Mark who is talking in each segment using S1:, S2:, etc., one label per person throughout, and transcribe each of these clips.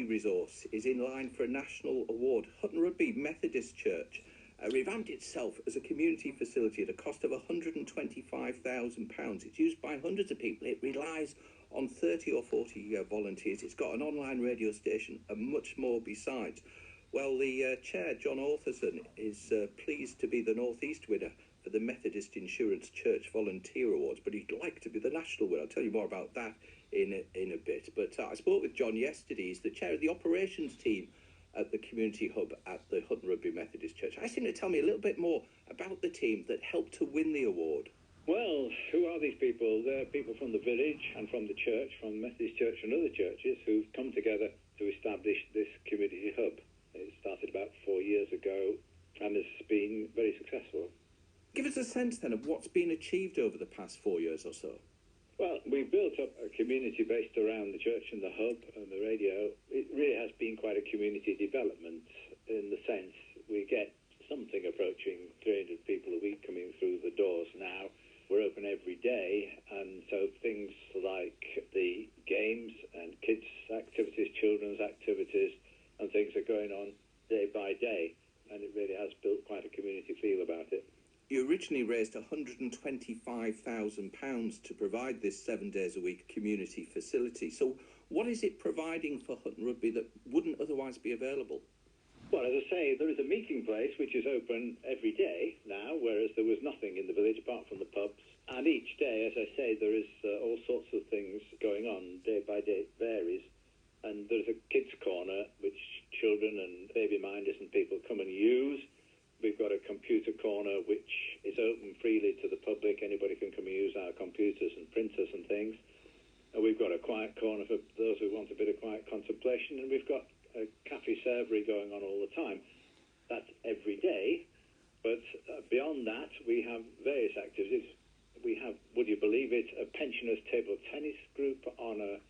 S1: resource is in line for a national award. Hutton Rugby Methodist Church revamped itself as a community facility at a cost of £125,000. It's used by hundreds of people. It relies on 30 or 40 volunteers. It's got an online radio station and much more besides. Well, the chair, John Autherson, is pleased to be the North East winner for the Methodist Insurance Church Volunteer Awards, but he'd like to be the national winner. I'll tell you more about that in a bit. But I spoke with John yesterday. He's the chair of the operations team at the community hub at the Hutton Rugby Methodist Church. I asked him to tell me a little bit more about the team that helped to win the award.
S2: Well, who are these people? They're people from the village and from the church, from the Methodist Church and other churches who've come together to establish this community hub. It started about 4 years ago and has been very successful.
S1: Give us a sense then of what's been achieved over the past 4 years or so.
S2: Well, we built up a community based around the church and the hub and the radio. It really has been quite a community development in the sense we get something approaching 300 people a week coming through the doors now. We're open every day, and so things like the games and kids' activities, children's activities, and things are going on day by day, and it really has built quite a community feel about it.
S1: You originally raised £125,000 to provide this 7 days a week community facility. So what is it providing for Hutton Rugby that wouldn't otherwise be available?
S2: Well, as I say, there is a meeting place which is open every day now, whereas there was nothing in the village apart from the pubs. And each day, as I say, there is all sorts of things going on. Day by day it varies. And there's a kids' corner which children and baby-minders and people come and use. We've got a computer corner which is open freely to the public. Anybody can come and use our computers and printers and things. And we've got a quiet corner for those who want a bit of quiet contemplation. And we've got a cafe servery going on all the time. That's every day. But beyond that, we have various activities. We have, would you believe it, a pensioners' table tennis group on a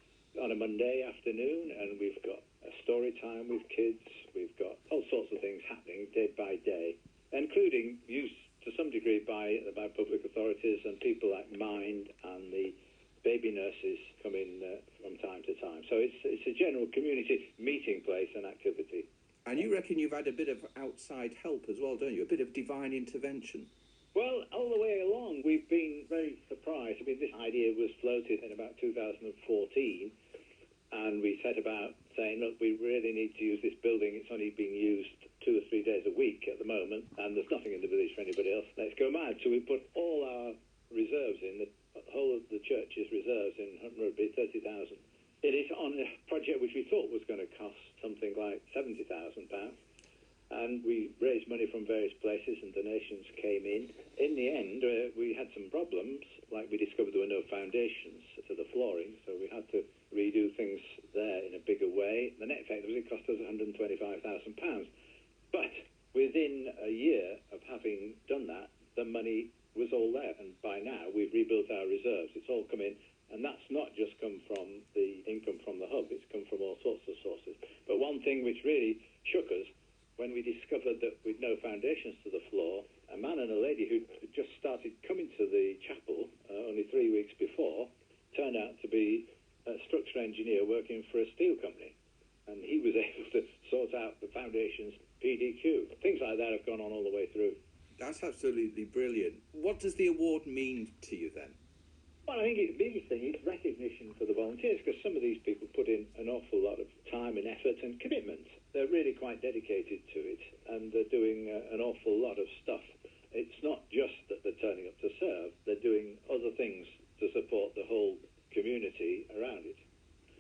S2: Monday afternoon, and we've got a story time with kids. We've got all sorts of things happening day by day, including used to some degree by public authorities and people like Mind and the baby nurses come in from time to time. So it's a general community meeting place and activity.
S1: And you reckon you've had a bit of outside help as well, don't you? A bit of divine intervention?
S2: Well, all the way along, we've been very surprised. I mean, this idea was floated in about 2014, and we set about saying, look, we really need to use this building. It's only being used 2 or 3 days a week at the moment, and there's nothing in the village for anybody else. Let's go mad. So we put all our reserves in, the whole of the church's reserves in Hutton Rugby, 30,000. It is on a project which we thought was going to cost something like £70,000. And we raised money from various places and donations came in. In the end, we had some problems, like we discovered there were no foundations to the flooring, so we had to redo things there in a bigger way. The net effect was it cost us £125,000. But within a year of having done that, the money was all there. And by now, we've rebuilt our reserves. It's all come in. And that's not just come from the income from the hub. It's come from all sorts of sources. But one thing which really shook us, when we discovered that with no foundations to the floor, a man and a lady who just started coming to the chapel only 3 weeks before turned out to be a structural engineer working for a steel company. And he was able to sort out the foundations, PDQ. Things like that have gone on all the way through.
S1: That's absolutely brilliant. What does the award mean to you then?
S2: Well, I think the biggest thing is recognition for the volunteers, because some of these people put in an awful lot of time and effort and commitment. They're really quite dedicated to it, and they're doing an awful lot of stuff. It's not just that they're turning up to serve, they're doing other things to support the whole community around it.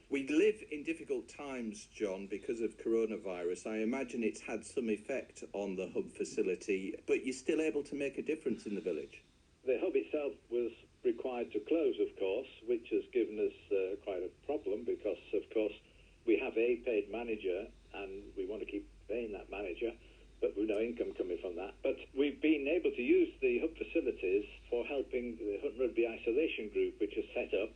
S1: We live in difficult times, John, because of coronavirus. I imagine it's had some effect on the hub facility, but you're still able to make a difference in the village.
S2: The hub itself was required to close, of course, which has given us quite a problem because, of course, we have a paid manager and we want to keep paying that manager, but with no income coming from that. But we've been able to use the hub facilities for helping the Hutton Rugby Isolation Group, which is set up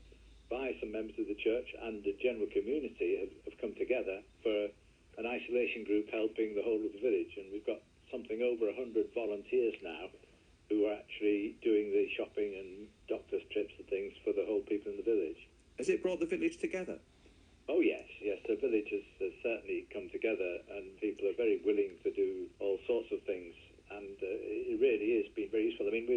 S2: by some members of the church and the general community have come together for an isolation group helping the whole of the village. And we've got something over 100 volunteers now who are actually doing the shopping and doctor's trips and things for the whole people in the village.
S1: Has it brought the village together?
S2: Oh, yes, yes. the village has certainly come together, and people are very willing to do all sorts of things, and it really has been very useful. I mean,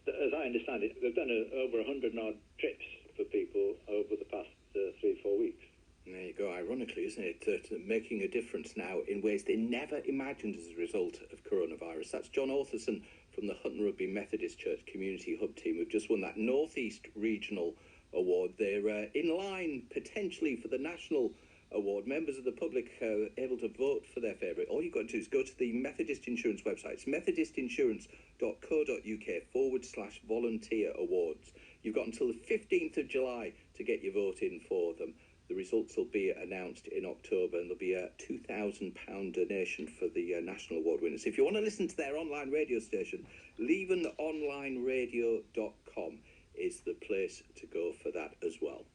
S2: as I understand it, they've done over 100 odd trips for people over the past 3-4 weeks.
S1: There you go. Ironically, isn't it, making a difference now in ways they never imagined as a result of coronavirus. That's John Autherson from the Hutton Rugby Methodist Church Community Hub team, who've just won that North East Regional Award. They're in line potentially for the national award. Members of the public are able to vote for their favourite. All you've got to do is go to the Methodist Insurance website. It's methodistinsurance.co.uk/volunteer awards. You've got until the 15th of July to get your vote in for them. The results will be announced in October, and there'll be a £2,000 donation for the national award winners. If you want to listen to their online radio station, levenonlineradio.com is the place to go for that as well.